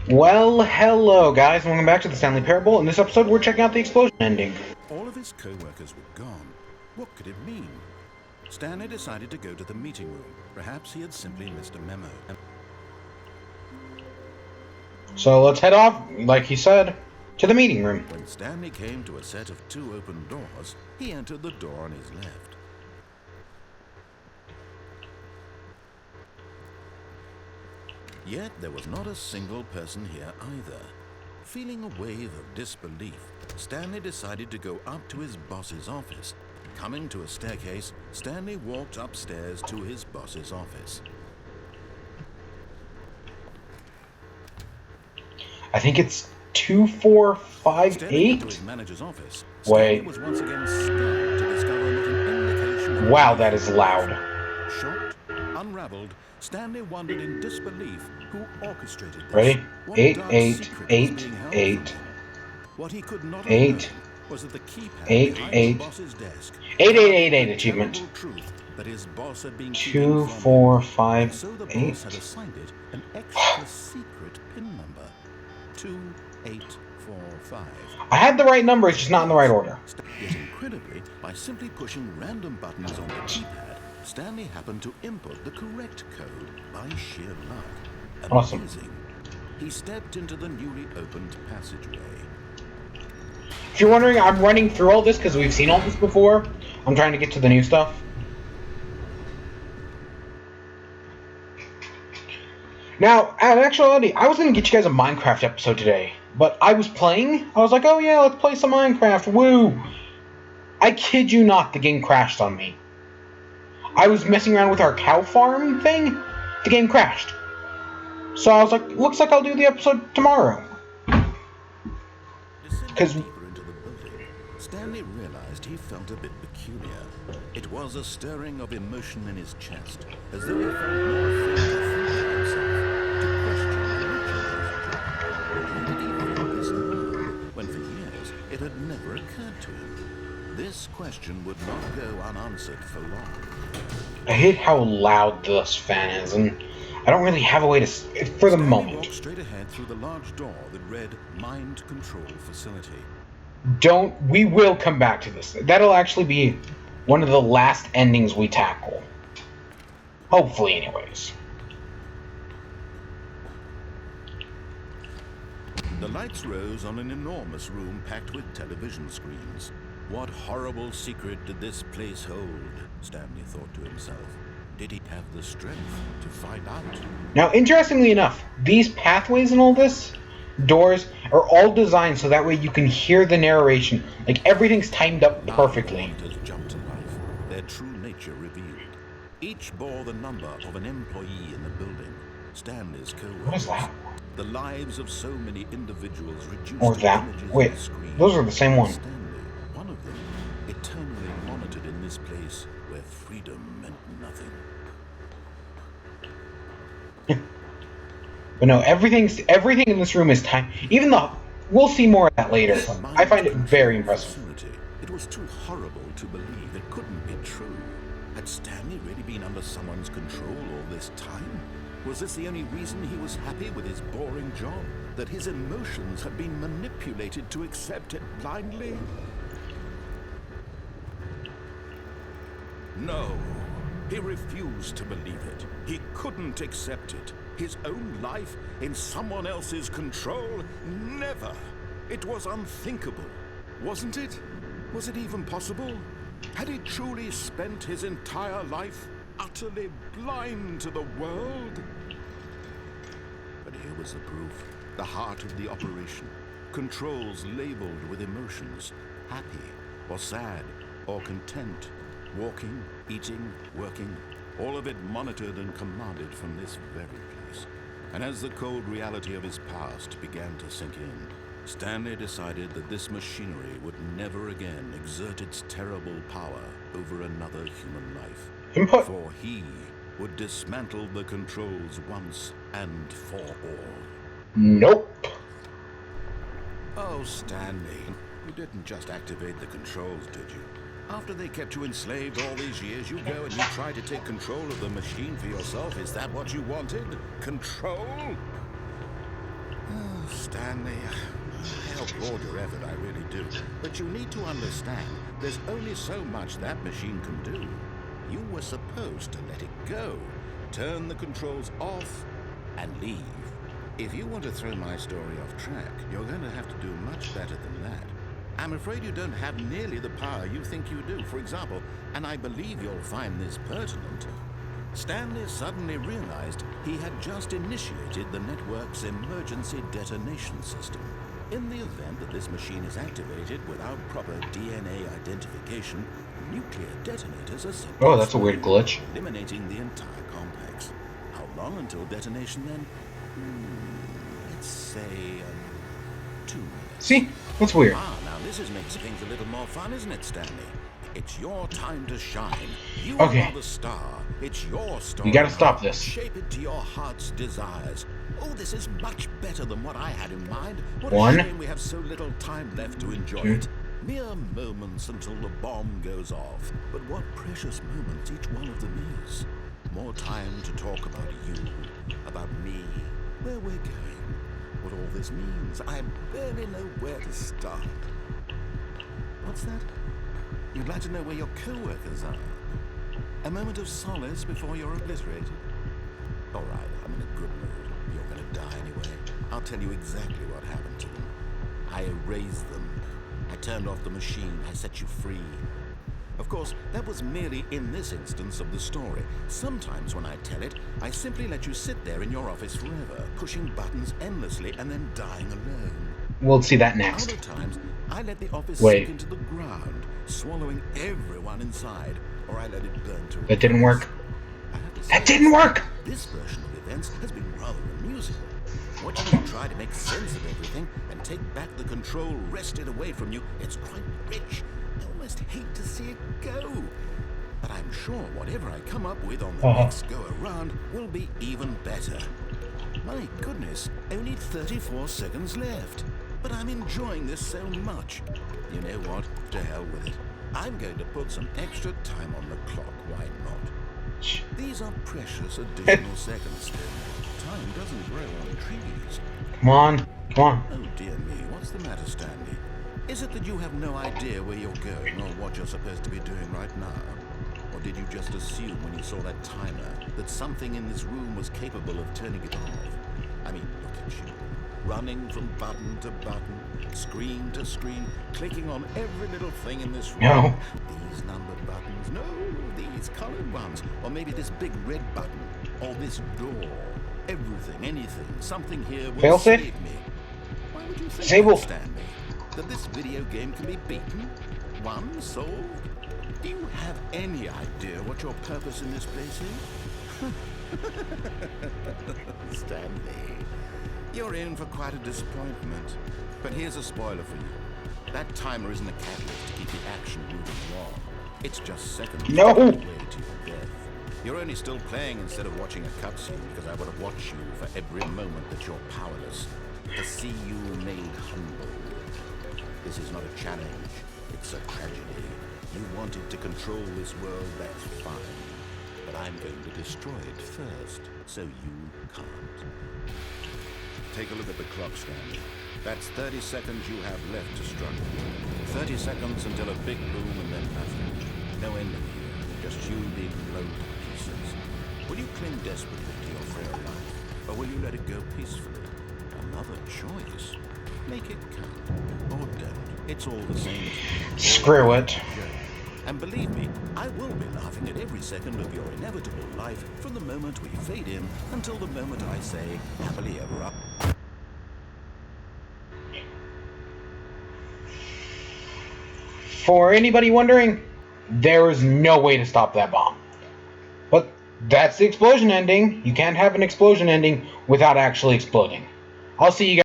Well, hello guys, and welcome back to the Stanley Parable. In this episode, we're checking out the explosion ending. All of his co-workers were gone. What could it mean? Stanley decided to go to the meeting room. Perhaps he had simply missed a memo. So let's head off, like he said, to the meeting room. When Stanley came to a set of two open doors, he entered the door on his left. Yet there was not a single person here either. Feeling a wave of disbelief, Stanley decided to go up to his boss's office. Coming to a staircase, Stanley walked upstairs to his boss's office. I think it's 2458. To his manager's office, Wait. Stanley was once again stunned to discover not an indication of Wow, that is loud. Shocked, unraveled, Stanley wondered in disbelief who orchestrated this. Ready? What Eight, dark eight, secret was eight, being held eight. from him? What he could not have Eight, known was that the keypad eight, behind eight. his boss's desk 8888 the achievement. terrible truth that his boss had been 2, keeping from 4, him. 5, And so the 8. boss had assigned it an extra secret pin number, 2845. I had the right number, it's just not in the right order. Yet incredibly, by simply pushing random buttons on the keypad, Stanley happened to input the correct code by sheer luck. Awesome. Amazing. He stepped into the newly opened passageway. If you're wondering, I'm running through all this because we've seen all this before. I'm trying to get to the new stuff. Now, in actuality, I was going to get you guys a Minecraft episode today, but I was playing. I was like, oh yeah, let's play some Minecraft. Woo! I kid you not, the game crashed on me. I was messing around with our cow farm thing. The game crashed. So I was like, looks like I'll do the episode tomorrow. Because Deeper into the building, Stanley realized he felt a bit peculiar. It was a stirring of emotion in his chest, as though he felt more afraid to himself, to question the nature of his job. Why did he feel this now, when for years it had never occurred to him? This question would not go unanswered for long. I hate how loud this fan is, and I don't really have a way to for the Stanley moment. walked straight ahead through the large door that read Mind Control Facility. We will come back to this. That'll actually be one of the last endings we tackle. Hopefully, anyways. The lights rose on an enormous room packed with television screens. What horrible secret did this place hold? Stanley thought to himself. Did he have the strength to find out? Now, interestingly enough, these pathways and all this, doors, are all designed so that way you can hear the narration. Like, everything's timed up perfectly. Now the monitors jumped to life, their true nature revealed. Each bore the number of an employee in the building. Stanley's co-workers. What is that? The lives of so many individuals reduced Or to that? images Wait, on the screen. those are the same one. Stanley, one of them, eternally monitored in this place where freedom meant nothing. But no, everything in this room is timed. Even the... We'll see more of that later. I find it very impressive. Facility. It was too horrible to believe it couldn't be true. Had Stanley really been under someone's control all this time? Was this the only reason he was happy with his boring job? That his emotions had been manipulated to accept it blindly? No. He refused to believe it. He couldn't accept it. His own life in someone else's control? Never. It was unthinkable. Wasn't it? Was it even possible? Had he truly spent his entire life utterly blind to the world? But here was the proof. The heart of the operation. Controls labeled with emotions. Happy, or sad, or content. Walking, eating, working. All of it monitored and commanded from this very place. And as the cold reality of his past began to sink in, Stanley decided that this machinery would never again exert its terrible power over another human life. Input. For he would dismantle the controls once and for all. Nope. Oh, Stanley, you didn't just activate the controls, did you? After they kept you enslaved all these years, you go and you try to take control of the machine for yourself. Is that what you wanted? Control? Stanley. I applaud your effort, I really do. But you need to understand, there's only so much that machine can do. You were supposed to let it go, turn the controls off, and leave. If you want to throw my story off track, you're going to have to do much better than that. I'm afraid you don't have nearly the power you think you do. For example, and I believe you'll find this pertinent, Stanley suddenly realized he had just initiated the network's emergency detonation system. In the event that this machine is activated without proper DNA identification, nuclear detonators are sent. Oh, that's a weird glitch. Eliminating the entire complex. How long until detonation then? Let's say 2 minutes. See? That's weird. Now this makes things a little more fun, isn't it, Stanley? It's your time to shine. You Okay. are the star. It's your story. You gotta stop this. Shape it to your heart's desires. Oh, this is much better than what I had in mind. What One. a shame we have so little time left to enjoy it. Mere moments until the bomb goes off. But what precious moments each one of them is. More time to talk about you, about me, where we're going, what all this means. I barely know where to start. What's that? You'd like to know where your co-workers are? A moment of solace before you're obliterated? All right, I'm in a good mood. You're gonna die anyway. I'll tell you exactly what happened to them. I erased them. I turned off the machine. I set you free. Of course, that was merely in this instance of the story. Sometimes when I tell it, I simply let you sit there in your office forever, pushing buttons endlessly and then dying alone. We'll see that next. Other times, I let the office Wait. sink into the ground, swallowing everyone inside, or I let it burn to. That didn't work. I have to say, That didn't work! this version of events has been rather amusing. Watching you try to make sense of everything and take back the control wrested away from you, it's quite rich. I almost hate to see it go. But I'm sure whatever I come up with on the next go-around will be even better. My goodness, only 34 seconds left. But I'm enjoying this so much. You know what? To hell with it. I'm going to put some extra time on the clock. Why not? These are precious additional seconds still. Time doesn't grow on trees. Come on. Come on. Oh dear me, what's the matter, Stanley? Is it that you have no idea where you're going or what you're supposed to be doing right now? Or did you just assume when you saw that timer that something in this room was capable of turning it off? I mean, look at you. Running from button to button, screen to screen, clicking on every little thing in this room. No. These numbered buttons, no, these colored ones, or maybe this big red button, or this door. Everything, anything, something here will Failsafe? save me. Why would you think Disable. that, Stanley? That this video game can be beaten? Won? Solved? Do you have any idea what your purpose in this place is? Stanley, you're in for quite a disappointment. But here's a spoiler for you. That timer isn't a catalyst to keep the action moving along. It's just seconds No. away to your death. You're only still playing instead of watching a cutscene because I would have watched you for every moment that you're powerless. To see you made humble. This is not a challenge. It's a tragedy. You wanted to control this world, that's fine. But I'm going to destroy it first, so you can't. Take a look at the clock, Stanley. That's 30 seconds you have left to struggle. 30 seconds until a big boom and then nothing. No ending here, just you being blown to pieces. Will you cling desperately to your frail life, or will you let it go peacefully? Another choice. Make it count, or don't. It's all the same. Screw it. And believe me, I will be laughing at every second of your inevitable life from the moment we fade in until the moment I say, happily ever after. For anybody wondering, there is no way to stop that bomb. But that's the explosion ending. You can't have an explosion ending without actually exploding. I'll see you guys.